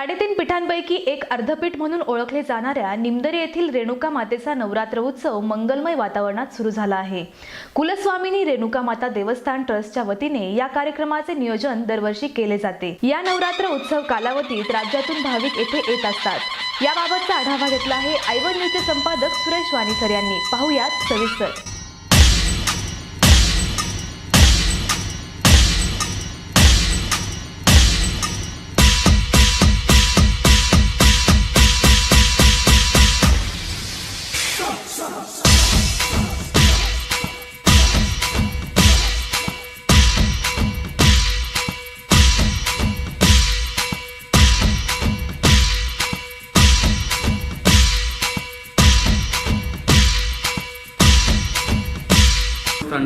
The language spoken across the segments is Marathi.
साडेतीन पीठांपैकी एक अर्धपीठ म्हणून ओळखले जाणाऱ्या निमदरे येथील रेणुका मातेचा नवरात्र उत्सव मंगलमय वातावरणात सुरू झाला आहे। कुलस्वामिनी रेणुका माता देवस्थान ट्रस्टच्या वतीने या कार्यक्रमाचे नियोजन दरवर्षी केले जाते। या नवरात्र उत्सव कालावधीत राज्यातून भाविक येथे येत असतात। याबाबतचा आढावा घेतला आहे आयवन न्यूजचे संपादक सुरेश वाणीसर यांनी। पाहूयात सविस्तर।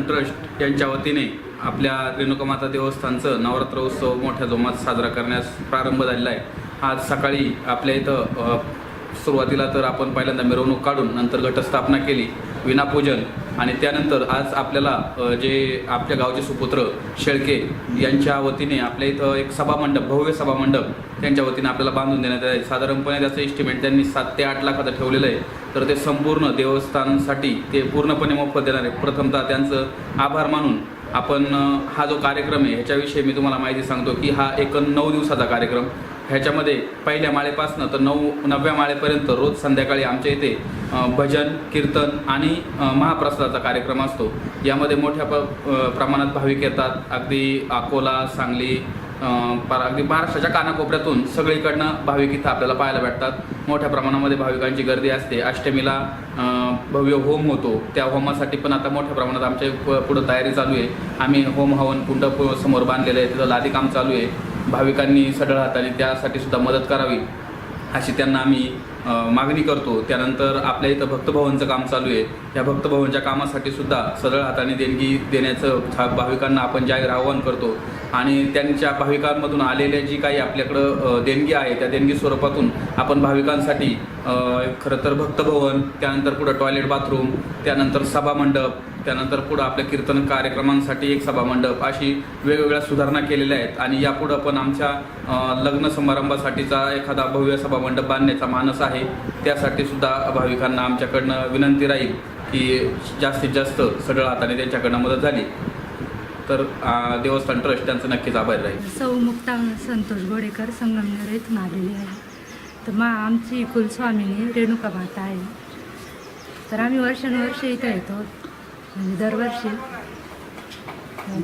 ट्रस्ट यांच्या वतीने आपल्या रेणुका माता देवस्थानचं नवरात्र उत्सव मोठ्या जोमात साजरा करण्यास प्रारंभ झालेला आहे। आज सकाळी आपल्या इथं सुरुवातीला तर आपण पहिल्यांदा मिरवणूक काढून नंतर घटस्थापना केली, विनापूजन, आणि त्यानंतर आज आपल्याला जे आपल्या गावचे सुपुत्र शेळके यांच्या वतीने आपल्या इथं एक सभामंडप, भव्य सभामंडप त्यांच्या वतीने आपल्याला बांधून देण्यात आले। साधारणपणे त्याचं एस्टिमेट त्यांनी 7 ते 8 लाखाचं ठेवलेलं आहे। तर ते संपूर्ण देवस्थानासाठी ते पूर्णपणे मोफत देणार आहे। प्रथमतः त्यांचं आभार मानून आपण हा जो कार्यक्रम आहे ह्याच्याविषयी मी तुम्हाला माहिती सांगतो की हा एक 9 दिवसाचा कार्यक्रम। ह्याच्यामध्ये पहिल्या माळेपासून तर 9व्या माळेपर्यंत रोज संध्याकाळी आमच्या इथे भजन, कीर्तन आणि महाप्रसादाचा कार्यक्रम असतो। यामध्ये मोठ्या प्रमाणात भाविक येतात। अगदी अकोला, सांगली, अगदी महाराष्ट्राच्या कानाकोपऱ्यातून सगळीकडनं भाविक इथं आपल्याला पाहायला भेटतात। मोठ्या प्रमाणामध्ये भाविकांची गर्दी असते। अष्टमीला भव्य होम होतो, त्या होमासाठी पण आता मोठ्या प्रमाणात आमच्या पुढं तयारी चालू आहे। आम्ही होम हवन कुंड समोर बांधलेलं आहे, तिथं लादी काम चालू आहे। भाविकांनी सढळ हाताने त्यासाठी सुद्धा मदत करावी अशी त्यांना आम्ही मागणी करतो। त्यानंतर आपल्या इथं भक्तभवनचं काम चालू आहे। या भक्तभवनच्या कामासाठी सुद्धा सरळ हाताने देणगी देण्याचं भाविकांना आपण जाहीर आवाहन करतो। आणि त्यांच्या भाविकांमधून आलेल्या जी काही आपल्याकडं देणगी आहे त्या देणगी स्वरूपातून आपण भाविकांसाठी खरं तर भक्तभवन, त्यानंतर पुढं टॉयलेट बाथरूम, त्यानंतर सभामंडप, त्यानंतर पुढं आपल्या कीर्तन कार्यक्रमांसाठी एक सभामंडप, अशी वेगवेगळ्या सुधारणा केलेल्या आहेत। आणि यापुढं पण आमच्या लग्न समारंभासाठीचा एखादा भव्य सभामंडप बांधण्याचा मानस आहे। त्यासाठी सुद्धा भाविकांना आमच्याकडनं विनंती राहील की जास्तीत जास्त सढळ हाताने त्यांच्याकडनं मदत झाली तर देवस्थान ट्रस्ट त्यांचं नक्कीच आभारी राहील। सौ मुक्ता संतोष गोडेकर संगमनेर इथून आलेली आहे। तर आमची कुलस्वामिनी रेणुका माता आहे। तर आम्ही वर्षानुवर्ष इथं येतो, म्हणजे दरवर्षी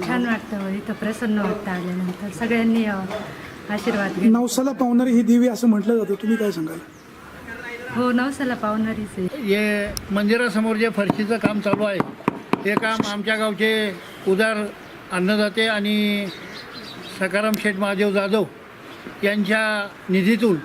छान वाटतं, इथं प्रसन्न वाटतं आल्यानंतर। सगळ्यांनी आशीर्वाद घ्या। नवसाला पावणारी ही देवी असं म्हटलं जातं, तुम्ही काय सांगाल? हो, नवसाला पावणारीच आहे। हे मंदिरासमोर जे फरशीचं काम चालू आहे हे काम आमच्या गावचे उदार अन्नदाते आणि सकाराम शेठ महादेव जाधव यांच्या निधीतून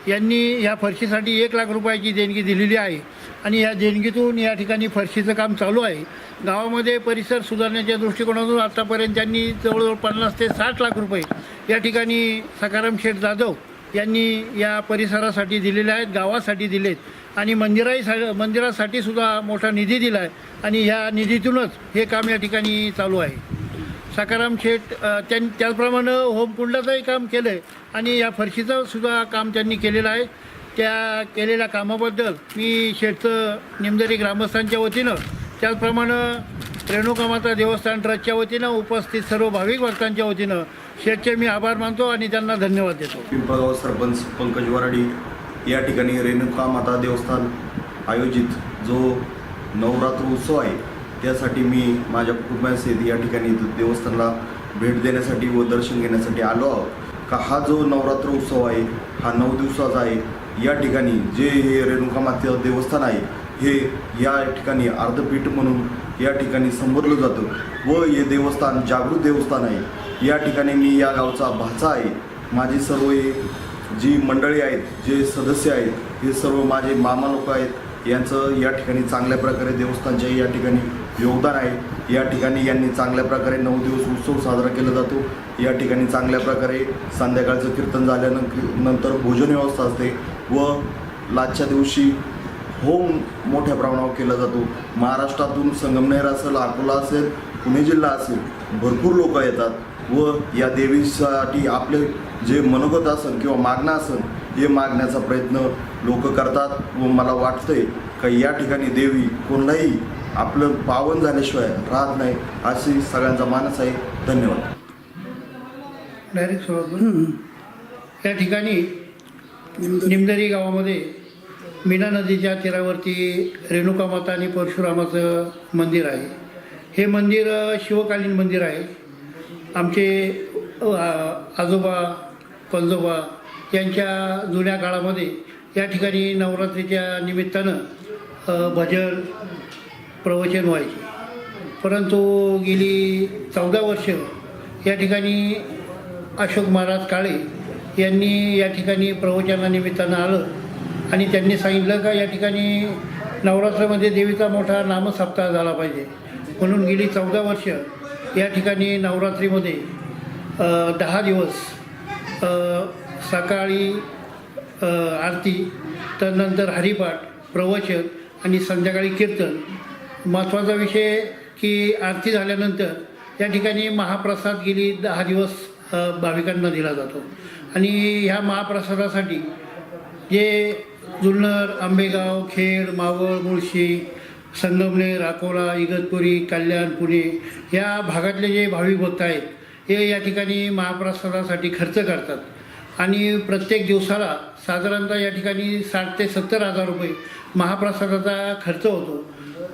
यांनी या फरशीसाठी 1 लाख रुपयाची देणगी दिलेली आहे। आणि या देणगीतून या ठिकाणी फरशीचं काम चालू आहे। गावामध्ये परिसर सुधारण्याच्या दृष्टिकोनातून आत्तापर्यंत त्यांनी जवळजवळ 50 ते 60 लाख रुपये या ठिकाणी सकाराम शेठ जाधव यांनी या परिसरासाठी दिलेले आहेत, गावासाठी दिलेत। आणि मंदिरासाठी सुद्धा मोठा निधी दिला आहे आणि ह्या निधीतूनच हे काम या ठिकाणी चालू आहे। सकाराम शेठ त्याचप्रमाणे होमकुंडाचंही काम केलं आहे आणि या फरशीचं सुद्धा काम त्यांनी केलेलं आहे। त्या केलेल्या कामाबद्दल मी शेठचं निमदरी ग्रामस्थांच्या वतीनं, त्याचप्रमाणे रेणुका माता देवस्थान ट्रस्टच्या वतीनं, उपस्थित सर्व भाविक भक्तांच्या वतीनं शेठचे मी आभार मानतो आणि त्यांना धन्यवाद देतो। पिंपळगाव सरपंच पंकज वराडी या ठिकाणी रेणुका माता देवस्थान आयोजित जो नवरात्र उत्सव आहे त्यासाठी मी माझ्या कुटुंबासहित या ठिकाणी देवस्थानला भेट देण्यासाठी व दर्शन घेण्यासाठी आलो आहोत। का हा जो नवरात्र उत्सव आहे हा 9 दिवसाचा आहे। या ठिकाणी जे हे रेणुका माता देवस्थान आहे हे या ठिकाणी अर्धपीठ म्हणून या ठिकाणी संबोधलं जातं व हे देवस्थान जागृत देवस्थान आहे। या ठिकाणी मी या गावचा भाचा आहे। माझी सर्व जी मंडळी आहेत, जे सदस्य आहेत, हे सर्व माझे मामा लोक आहेत। यांचं या ठिकाणी चांगल्या प्रकारे देवस्थानच्या या ठिकाणी योगदान आहे। या ठिकाणी यांनी चांगल्या प्रकारे 9 दिवस उत्सव साजरा केला जातो। या ठिकाणी चांगल्या प्रकारे संध्याकाळचं कीर्तन झाल्यानंतर भोजन व्यवस्था असते व लास्टच्या दिवशी होम मोठ्या प्रमाणावर केला जातो. महाराष्ट्रातून संगमनेर असेल, अकोला असेल, पुणे जिल्हा असेल, भरपूर लोक येतात व या देवीसाठी आपले जे मनोगत असेल किंवा मागणं असेल हे मागण्याचा प्रयत्न लोक करतात. व मला वाटतंय का या ठिकाणी देवी कोणालाही आपलं पावन झाल्याशिवाय राहत नाही, अशी सगळ्यांचा मानस आहे. धन्यवाद. डायरेक्ट सुरुवात या ठिकाणी निमदरी गावामध्ये मीना नदीच्या तीरावरती रेणुका माता आणि परशुरामाचं मंदिर आहे. हे मंदिर शिवकालीन मंदिर आहे. आमचे आजोबा पंजोबा यांच्या जुन्या काळामध्ये या ठिकाणी नवरात्रीच्या निमित्तानं भजन प्रवचन व्हायचे. परंतु गेली 14 वर्ष या ठिकाणी अशोक महाराज काळे यांनी या ठिकाणी प्रवचनानिमित्तानं आलं आणि त्यांनी सांगितलं का या ठिकाणी नवरात्रामध्ये देवीचा मोठा नामसप्ताह झाला पाहिजे. म्हणून गेली 14 वर्ष या ठिकाणी नवरात्रीमध्ये 10 दिवस सकाळी आरती, त्यानंतर हरिपाठ, प्रवचन आणि संध्याकाळी कीर्तन. महत्त्वाचा विषय की आरती झाल्यानंतर या ठिकाणी महाप्रसाद गेली 10 दिवस भाविकांना दिला जातो. आणि ह्या महाप्रसादासाठी जे जुन्नर, आंबेगाव, खेड, मावळ, मुळशी, संगमनेर, अकोला, इगतपुरी, कल्याण, पुणे या भागातले जे भाविक भक्त आहेत हे या ठिकाणी महाप्रसादासाठी खर्च करतात. आणि प्रत्येक दिवसाला साधारणतः या ठिकाणी 60 ते 70 हजार रुपये महाप्रसादाचा खर्च होतो.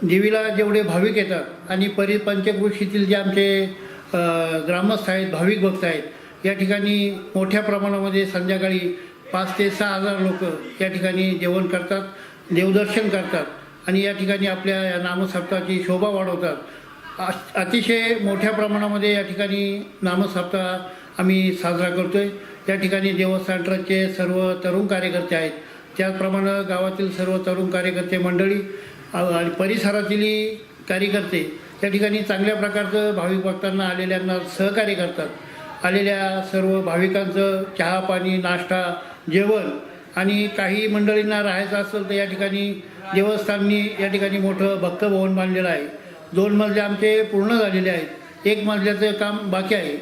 देवीला जेवढे भाविक येतात आणि पंचक्रोशीतील जे आमचे ग्रामस्थ आहेत, भाविक भक्त आहेत, या ठिकाणी मोठ्या प्रमाणामध्ये संध्याकाळी 5 ते 6 हजार लोक या ठिकाणी जेवण करतात, देवदर्शन करतात आणि या ठिकाणी आपल्या या नामसप्ताहाची शोभा वाढवतात. अतिशय मोठ्या प्रमाणामध्ये या ठिकाणी नामसप्ताह आम्ही साजरा करतो आहे. त्या ठिकाणी देवस्थान ट्रस्टचे सर्व तरुण कार्यकर्ते आहेत, त्याचप्रमाणे गावातील सर्व तरुण कार्यकर्ते मंडळी आणि परिसरातील कार्यकर्ते या ठिकाणी चांगल्या प्रकारचं भाविक भक्तांना आलेल्यांना सहकार्य करतात. आलेल्या सर्व भाविकांचं चहा पाणी, नाश्ता, जेवण आणि काही मंडळींना राहायचं असेल तर या ठिकाणी देवस्थाननी या ठिकाणी मोठं भक्तभवन बांधलेलं आहे. 2 मजले आमचे पूर्ण झालेले आहेत, 1 मजल्याचं काम बाकी आहे.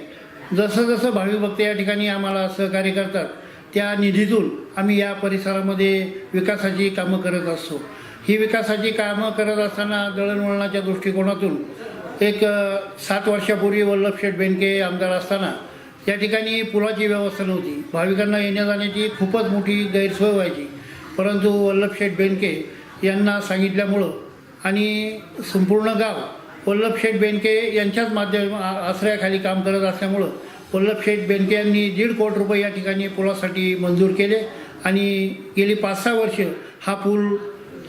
जसं जसं भाविक भक्त या ठिकाणी आम्हाला सहकार्य करतात त्या निधीतून आम्ही या परिसरामध्ये विकासाची कामं करत असतो. ही विकासाची कामं करत असताना दळणवळणाच्या दृष्टिकोनातून एक 7 वर्षापूर्वी वल्लभशेठ बेनके आमदार असताना या ठिकाणी पुलाची व्यवस्था नव्हती. भाविकांना येण्या जाण्याची खूपच मोठी गैरसोय व्हायची. परंतु वल्लभशेठ बेनके यांना सांगितल्यामुळं आणि संपूर्ण गाव वल्लभशेठ बेनके यांच्याच आश्रयाखाली काम करत असल्यामुळं वल्लभशेठ बेनके यांनी 1.5 कोटी रुपये या ठिकाणी पुलासाठी मंजूर केले आणि गेली 5-6 वर्ष हा पूल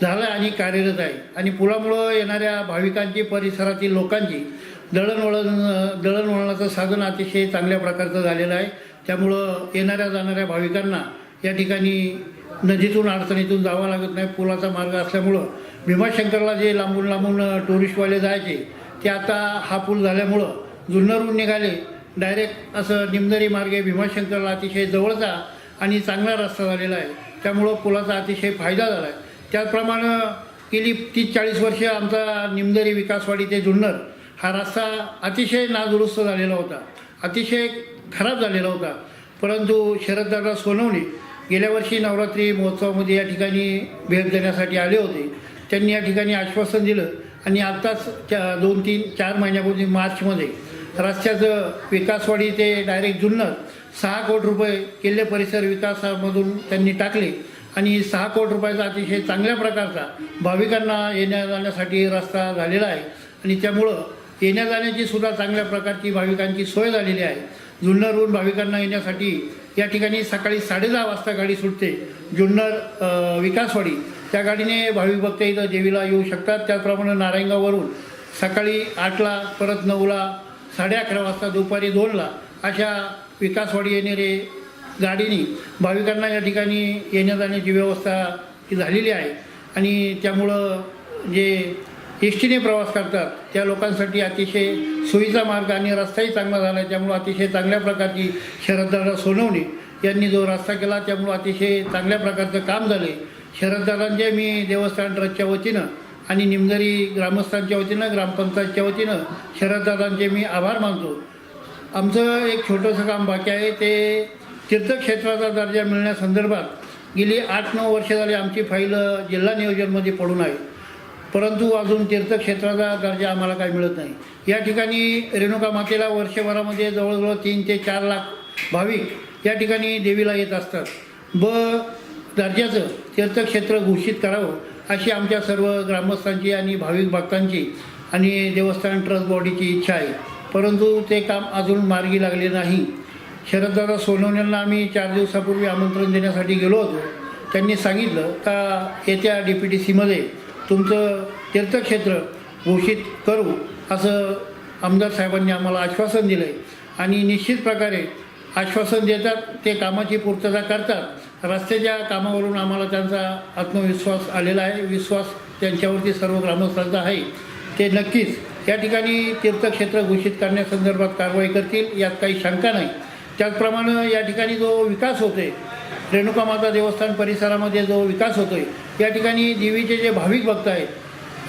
झाला आणि कार्यरत आहे. आणि पुलामुळं येणाऱ्या भाविकांची, परिसरातील लोकांची दळणवळणाचं साधन अतिशय चांगल्या प्रकारचं झालेलं आहे. त्यामुळं येणाऱ्या जाणाऱ्या भाविकांना या ठिकाणी नदीतून अडचणीतून जावं लागत नाही. पुलाचा मार्ग असल्यामुळं भीमाशंकरला जे लांबून लांबून टुरिस्टवाले जायचे ते आता हा पूल झाल्यामुळं जुन्नरहून निघाले डायरेक्ट असं निमदरी मार्गे भीमाशंकरला अतिशय जवळचा आणि चांगला रस्ता झालेला आहे. त्यामुळं पुलाचा अतिशय फायदा झाला आहे. त्याचप्रमाणे गेली 30-40 वर्ष आमचा निमदरी विकासवाडी ते जुन्नर हा रस्ता अतिशय नादुरुस्त झालेला होता, अतिशय खराब झालेला होता. परंतु शरददादा सोनवणे गेल्या वर्षी नवरात्री महोत्सवामध्ये या ठिकाणी भेट देण्यासाठी आले होते. त्यांनी या ठिकाणी आश्वासन दिलं आणि आत्ताच 2-3-4 महिन्यापूर्वी मार्चमध्ये रस्त्याचं विकासवाडी ते डायरेक्ट जुन्नर 6 कोटी रुपये किल्ले परिसर विकासामधून त्यांनी टाकले आणि 6 कोटी रुपयाचा अतिशय चांगल्या प्रकारचा भाविकांना येण्या जाण्यासाठी रस्ता झालेला आहे. आणि त्यामुळं येण्या जाण्याची सुद्धा चांगल्या प्रकारची भाविकांची सोय झालेली आहे. जुन्नरहून भाविकांना येण्यासाठी या ठिकाणी सकाळी 10:30 वाजता गाडी सुटते जुन्नर विकासवाडी. त्या गाडीने भाविक भक्त इथं देवीला येऊ शकतात. त्याचप्रमाणे नारायणगाववरून सकाळी 8ला, परत 9ला, 11:30 वाजता, दुपारी 2ला अशा विकासवाडी येणारे गाडीने भाविकांना या ठिकाणी येण्या जाण्याची व्यवस्था झालेली आहे. आणि त्यामुळं जे एसटीने प्रवास करतात त्या लोकांसाठी अतिशय सोयीचा मार्ग आणि रस्ताही चांगला झाला आहे. त्यामुळं अतिशय चांगल्या प्रकारची शरददादा सोनवणे यांनी जो रस्ता केला त्यामुळं अतिशय चांगल्या प्रकारचं काम झाले. शरददादांचे मी देवस्थान ट्रस्टच्या वतीनं आणि निमदरी ग्रामस्थांच्या वतीनं ग्रामपंचायतच्या वतीनं शरददादांचे मी आभार मानतो. आमचं एक छोटंसं काम बाकी आहे, ते तीर्थक्षेत्राचा दर्जा मिळण्यासंदर्भात गेली 8-9 वर्ष झाली आमची फाईल जिल्हा नियोजनमध्ये पडून आहे, परंतु अजून तीर्थक्षेत्राचा दर्जा आम्हाला काही मिळत नाही. या ठिकाणी रेणुका मातेला वर्षभरामध्ये जवळजवळ 3 ते 4 लाख भाविक या ठिकाणी देवीला येत असतात. दर्जाचं तीर्थक्षेत्र घोषित करावं अशी आमच्या सर्व ग्रामस्थांची आणि भाविक भक्तांची आणि देवस्थान ट्रस्ट बॉडीची इच्छा आहे, परंतु ते काम अजून मार्गी लागले नाही. शरददादा सोनवणेंना आम्ही 4 दिवसापूर्वी आमंत्रण देण्यासाठी गेलो होतो. त्यांनी सांगितलं का येत्या DPTCमध्ये तुमचं तीर्थक्षेत्र घोषित करू असं आमदार साहेबांनी आम्हाला आश्वासन दिलं आहे आणि निश्चित प्रकारे आश्वासन देतात, ते कामाची पूर्तता करतात. रस्त्याच्या कामावरून आम्हाला त्यांचा आत्मविश्वास आलेला आहे, विश्वास त्यांच्यावरती सर्व ग्रामस्थांचा आहे. ते नक्कीच या ठिकाणी तीर्थक्षेत्र घोषित करण्यासंदर्भात कारवाई करतील, यात काही शंका नाही. त्याचप्रमाणे या ठिकाणी जो विकास होतो आहे, रेणुका माता देवस्थान परिसरामध्ये जो विकास होतो आहे, या ठिकाणी देवीचे जे भाविक भक्त आहेत,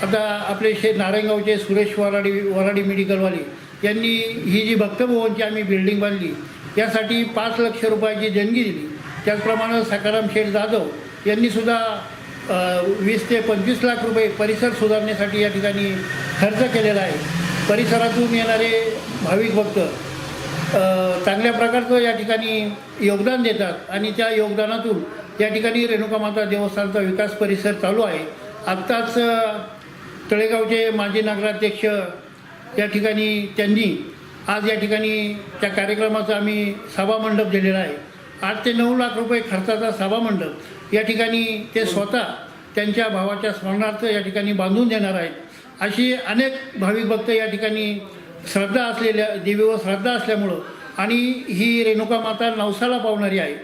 आता आपले नारायणगावचे सुरेश वराडी मेडिकलवाले यांनी ही जी भक्तभवनची आम्ही बिल्डिंग बांधली यासाठी 5 लाख रुपयाची देणगी दिली. त्याचप्रमाणे सकाराम शेठ जाधव यांनीसुद्धा 20 ते 25 लाख रुपये परिसर सुधारण्यासाठी या ठिकाणी खर्च केलेला आहे. परिसरातून येणारे भाविक भक्त चांगल्या प्रकारचं या ठिकाणी योगदान देतात आणि त्या योगदानातून या ठिकाणी रेणुका माता देवस्थानचा विकास परिसर चालू आहे. आत्ताच तळेगावचे माजी नगराध्यक्ष या ठिकाणी त्यांनी आज या ठिकाणी त्या कार्यक्रमाचा आम्ही सभामंडप दिलेला आहे. 8 ते 9 लाख रुपये खर्चाचा सभामंडप या ठिकाणी ते स्वतः त्यांच्या भावाच्या स्मरणार्थ या ठिकाणी बांधून देणार आहेत. अशी अनेक भाविक भक्त या ठिकाणी श्रद्धा असलेल्या देवीवर श्रद्धा असल्यामुळं आणि ही रेणुका माता नवसाला पावणारी आहे.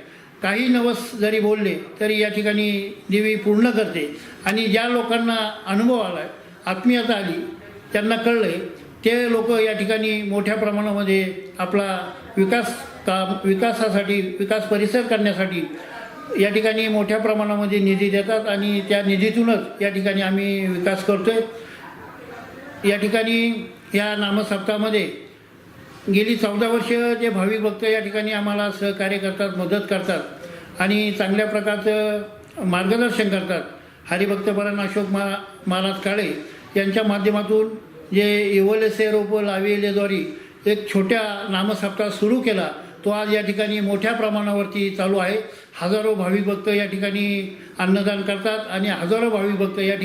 काही नवस जरी बोलले तरी या ठिकाणी देवी पूर्ण करते आणि ज्या लोकांना अनुभव आला आहे, आत्मीयता आली, त्यांना कळलं आहे, ते लोक या ठिकाणी मोठ्या प्रमाणामध्ये आपला विकासासाठी विकास परिसर करण्यासाठी या ठिकाणी मोठ्या प्रमाणामध्ये निधी देतात आणि त्या निधीतूनच या ठिकाणी आम्ही विकास करतो आहे. या ठिकाणी या नामसप्ताहामध्ये गेली 14 वर्ष जे भाविक भक्त या ठिकाणी आम्हाला सहकार्य करतात, मदत करतात आणि चांगल्या प्रकारचं मार्गदर्शन करतात. हरिभक्तपरायण अशोक महाराज काळे यांच्या माध्यमातून जे येवले रोप लाविलेद्वारी एक छोट्या नामसप्ताह सुरू केला, तो आज या ठिकाणी मोठ्या प्रमाणावरती चालू आहे. हजारो भाविक भक्त या ठिकाणी अन्नदान करतात आणि हजारो भाविक भक्त या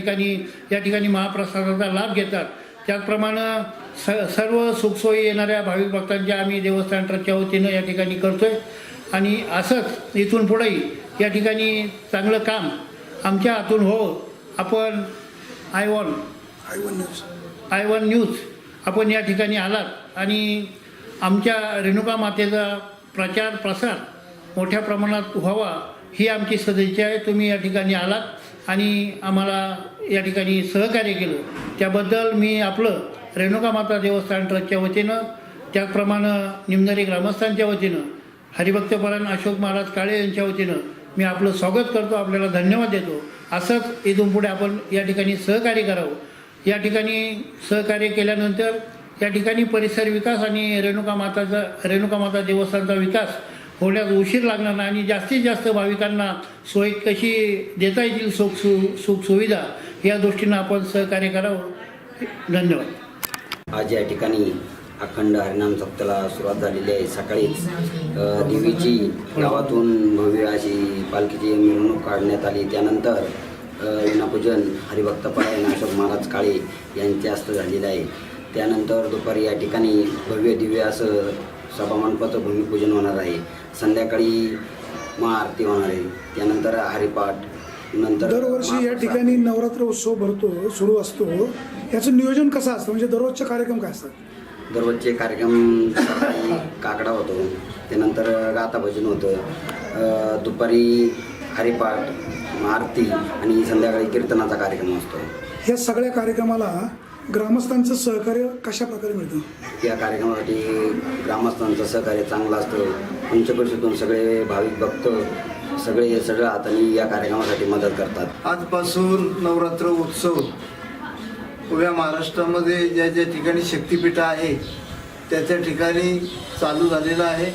ठिकाणी महाप्रसादाचा लाभ घेतात. त्याचप्रमाणे सर्व सुखसोयी येणाऱ्या भाविक भक्तांच्या आम्ही देवस्थान ट्रस्टच्या वतीनं या ठिकाणी करतो आहे आणि असंच इथून पुढेही या ठिकाणी चांगलं काम आमच्या हातून हो. आपण I1 न्यूज आपण या ठिकाणी आलात आणि आमच्या रेणुका मातेचा प्रचार प्रसार मोठ्या प्रमाणात व्हावा ही आमची सदिच्छा आहे. तुम्ही या ठिकाणी आलात आणि आम्हाला या ठिकाणी सहकार्य केलं, त्याबद्दल मी आपलं रेणुका माता देवस्थान ट्रस्टच्या वतीनं, त्याचप्रमाणे निमदरी ग्रामस्थांच्या वतीनं, हरिभक्तपरायण अशोक महाराज काळे यांच्या वतीनं मी आपलं स्वागत करतो, आपल्याला धन्यवाद देतो. असंच इथून पुढे आपण या ठिकाणी सहकार्य करावं. या ठिकाणी सहकार्य केल्यानंतर या ठिकाणी परिसर विकास आणि रेणुका माता देवस्थानचा विकास होण्यास उशीर लागणार नाही आणि जास्तीत जास्त भाविकांना सोय कशी देता येतील, सुख सुविधा या दृष्टीनं आपण सहकार्य करावं. धन्यवाद. आज या ठिकाणी अखंड हरिनाम सप्ताहाला सुरुवात झालेली आहे. सकाळीच देवीची गावातून भव्य अशी पालखीची मिरवणूक काढण्यात आली. त्यानंतर विनापूजन हरिभक्तपरायण अशोक महाराज काळे यांच्या हस्ते झालेलं आहे. त्यानंतर दुपारी या ठिकाणी भव्य दिव्य असं सभामंडपाचं भूमिपूजन होणार आहे. संध्याकाळी महाआरती होणार आहे. त्यानंतर हरिपाठ. नंतर दरवर्षी या ठिकाणी नवरात्र उत्सव सुरू असतो, याचं नियोजन कसं असतं, म्हणजे दररोजचे कार्यक्रम काय असतात? दररोजचे कार्यक्रम सकाळी काकडा होतो, त्यानंतर गाथा भजन होतं, दुपारी हरिपाठ, आरती आणि संध्याकाळी कीर्तनाचा कार्यक्रम असतो. या सगळ्या कार्यक्रमाला ग्रामस्थांचं सहकार्य कशा प्रकारे मिळतं? या कार्यक्रमासाठी ग्रामस्थांचं सहकार्य चांगलं असतं. पंचक्रोशीतून सगळे भाविक भक्त सगळं हाताने या कार्यक्रमासाठी मदत करतात. आजपासून नवरात्र उत्सव उभ्या महाराष्ट्रामध्ये ज्या ज्या ठिकाणी शक्तिपीठ आहे त्या ठिकाणी चालू झालेला आहे.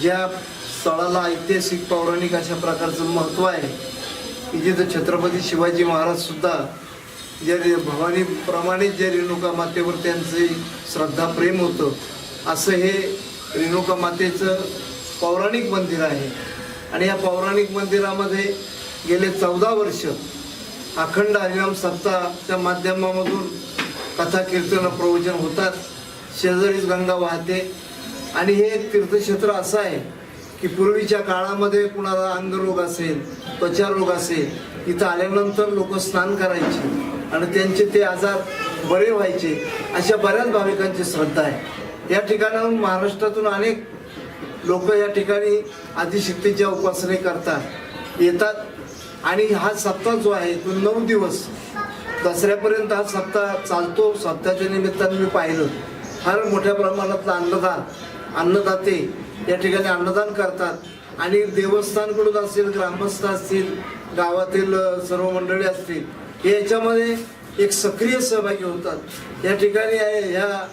ज्या स्थळाला ऐतिहासिक पौराणिक अशा प्रकारचं महत्त्व आहे की जिथं छत्रपती शिवाजी महाराजसुद्धा ज्या भवानीप्रमाणे ज्या रेणुका मातेवर त्यांचे श्रद्धा प्रेम होतं, असं हे रेणुका मातेचं पौराणिक मंदिर आहे. आणि या पौराणिक मंदिरामध्ये गेले 14 वर्ष अखंड हरिनाम सप्ताहाच्या माध्यमामधून कथा कीर्तन प्रवचन होतात. शेजारीच गंगा वाहते आणि हे एक तीर्थक्षेत्र असं आहे की पूर्वीच्या काळामध्ये कुणाला अंगरोग असेल, त्वचारोग असेल, इथं आल्यानंतर लोक स्नान करायचे आणि त्यांचे ते आजार बरे व्हायचे, अशा बऱ्याच भाविकांची श्रद्धा आहे. या ठिकाणाहून महाराष्ट्रातून अनेक लोक या ठिकाणी आदिशक्तीच्या उपासने करतात येतात. आणि हा सप्ताह जो आहे तो 9 दिवस दसऱ्यापर्यंत हा सप्ताह चालतो. सप्ताहाच्या निमित्ताने मी पाहिलं फार मोठ्या प्रमाणातला अन्नदाते या ठिकाणी अन्नदान करतात आणि देवस्थानकडून असेल, ग्रामस्थ असतील, गावातील सर्व मंडळी असतील, हे याच्यामध्ये एक सक्रिय सहभागी होतात. या ठिकाणी ह्या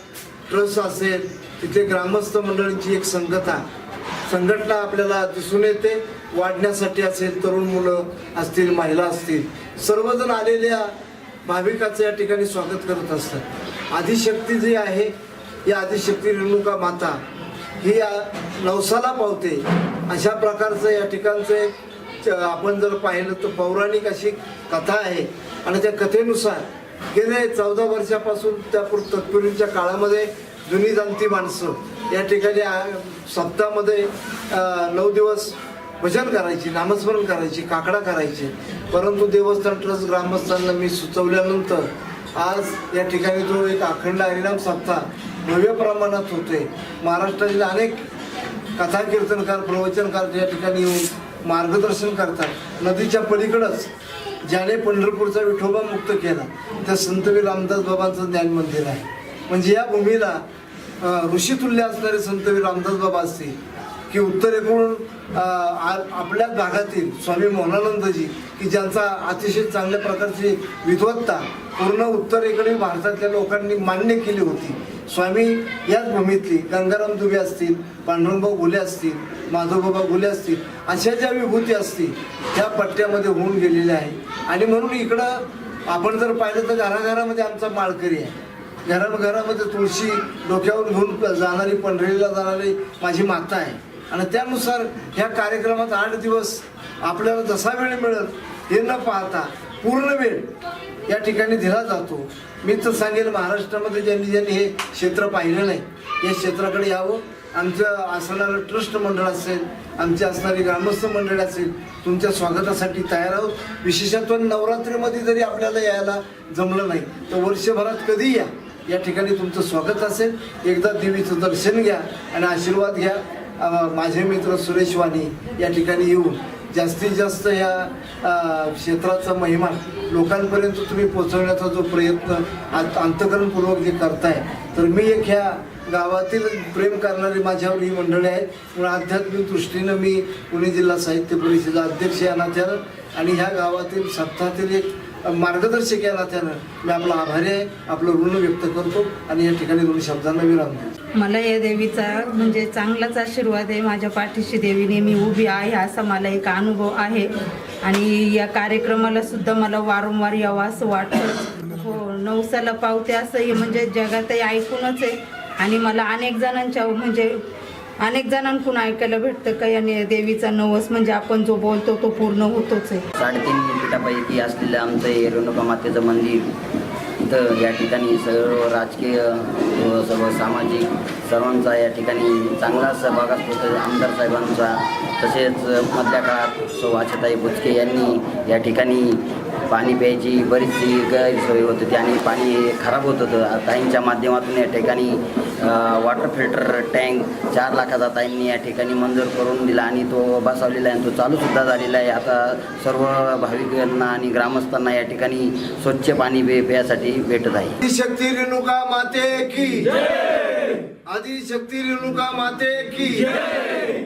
ट्रस्ट असेल, तिथे ग्रामस्थ मंडळींची एक संघटना आपल्याला दिसून येते. वाढण्यासाठी असेल, तरुण मुलं असतील, महिला असतील, सर्वजण आलेल्या भाविकाचं या ठिकाणी स्वागत करत असतात. आदिशक्ती जी आहे, या आदिशक्ती रेणुका माता ही नवसाला पावते, अशा प्रकारचं या ठिकाणचं आपण जर पाहिलं तर पौराणिक अशी कथा आहे. आणि त्या कथेनुसार गेले 14 वर्षापासून त्या तत्पूर्वीच्या काळामध्ये जुनी जाणती माणसं या ठिकाणी सप्ताहामध्ये 9 दिवस भजन करायची, नामस्मरण करायची, काकडा करायचे. परंतु देवस्थान ट्रस्ट ग्रामस्थांना मी सुचवल्यानंतर आज या ठिकाणी जो एक अखंड हरिनाम सप्ताह भव्य प्रमाणात होते. महाराष्ट्रातील अनेक कथा कीर्तनकार, प्रवचनकार या ठिकाणी येऊन मार्गदर्शन करतात. नदीच्या पलीकडंच ज्याने पंढरपूरचा विठोबा मुक्त केला त्या संतवीर रामदास बाबांचं ज्ञान मंदिर आहे. म्हणजे या भूमीला ऋषितुल्य असणारे संतवीर रामदास बाबा असतील की उत्तरेकडून आपल्याच भागातील स्वामी मोहनानंदजी की ज्यांचा अतिशय चांगल्या प्रकारची विद्वत्ता पूर्ण उत्तरेकडील भारतातल्या लोकांनी मान्य केली होती. स्वामी याच भूमीतली गंगाराम दुबे असतील, पांडुरंगभाऊ घुले असतील, माधवबाबा घुले असतील, अशा ज्या विभूती असतील त्या पट्ट्यामध्ये होऊन गेलेल्या आहे. आणि म्हणून इकडं आपण जर पाहिलं तर घराघरामध्ये आमचा माळकरी आहे. घरामध्ये तुळशी डोक्यावर घेऊन जाणारी, पंढरीला जाणारी माझी माता आहे. आणि त्यानुसार ह्या कार्यक्रमात 8 दिवस आपल्याला जसा वेळ मिळेल हे न पाहता पूर्ण वेळ या ठिकाणी दिला जातो. मी तर सांगेल महाराष्ट्रामध्ये ज्यांनी हे क्षेत्र पाहिलं नाही या क्षेत्राकडे यावं. आमचं असणारं ट्रस्ट मंडळ असेल, आमची असणारी ग्रामस्थ मंडळ असेल, तुमच्या स्वागतासाठी तयार आहोत. विशेषतः नवरात्रीमध्ये जरी आपल्याला यायला जमलं नाही तर वर्षभरात कधी या ठिकाणी तुमचं स्वागत असेल. एकदा देवीचं दर्शन घ्या आणि आशीर्वाद घ्या. माझे मित्र सुरेश वाणी या ठिकाणी येऊन जास्तीत जास्त या क्षेत्राचा महिमा लोकांपर्यंत तुम्ही पोहोचवण्याचा जो प्रयत्न अंतःकरणपूर्वक जे करताय, तर मी एक ह्या गावातील प्रेम करणारी माझ्यावर ही मंडळी आहेत. म्हणून आध्यात्मिक दृष्टीनं मी पुणे जिल्हा साहित्य परिषदेचा अध्यक्ष या नात्यानं आणि ह्या गावातील सप्ताहातील एक मार्गदर्शक या नात्यानं मी आपला आभारी आहे, आपलं ऋण व्यक्त करतो आणि या ठिकाणी 2 शब्दांना विराम देतो. मला या देवीचा म्हणजे चांगलाच आशीर्वाद आहे. माझ्या पाठीशी देवी नेहमी उभी आहे असा मला एक अनुभव आहे. आणि या कार्यक्रमाला सुद्धा मला वारंवार यावं असं वाटतं. हो, नवसाला पावते असं हे म्हणजे जगातही ऐकूनच आहे. आणि मला अनेक जणांकडून ऐकायला भेटतं का याने देवीचा नवस म्हणजे आपण जो बोलतो तो पूर्ण होतोच आहे. 3.5 फुटापैकी असलेलं आमचं हे रेणुका मातेचं मंदिर, इथं या ठिकाणी सर्व राजकीय व सर्व सामाजिक सर्वांचा या ठिकाणी चांगला सहभाग असतो. आमदार साहेबांचा, तसेच मधल्या काळात सौ आशाताई बुचके यांनी या ठिकाणी पाणी प्यायची बरीचशी गैरसोय होत होती आणि पाणी खराब होत होतं. ताईंच्या माध्यमातून या ठिकाणी वॉटर फिल्टर टँक 4 लाखाचा ताईंनी या ठिकाणी मंजूर करून दिला आणि तो बसवलेला आहे. तो चालूसुद्धा झालेला आहे. आता सर्व भाविकांना आणि ग्रामस्थांना या ठिकाणी स्वच्छ पाणी प्यायसाठी भेटत आहे. आदिशक्ती रेणुका माते की जय. आदिशक्ती रेणुका माते की जय.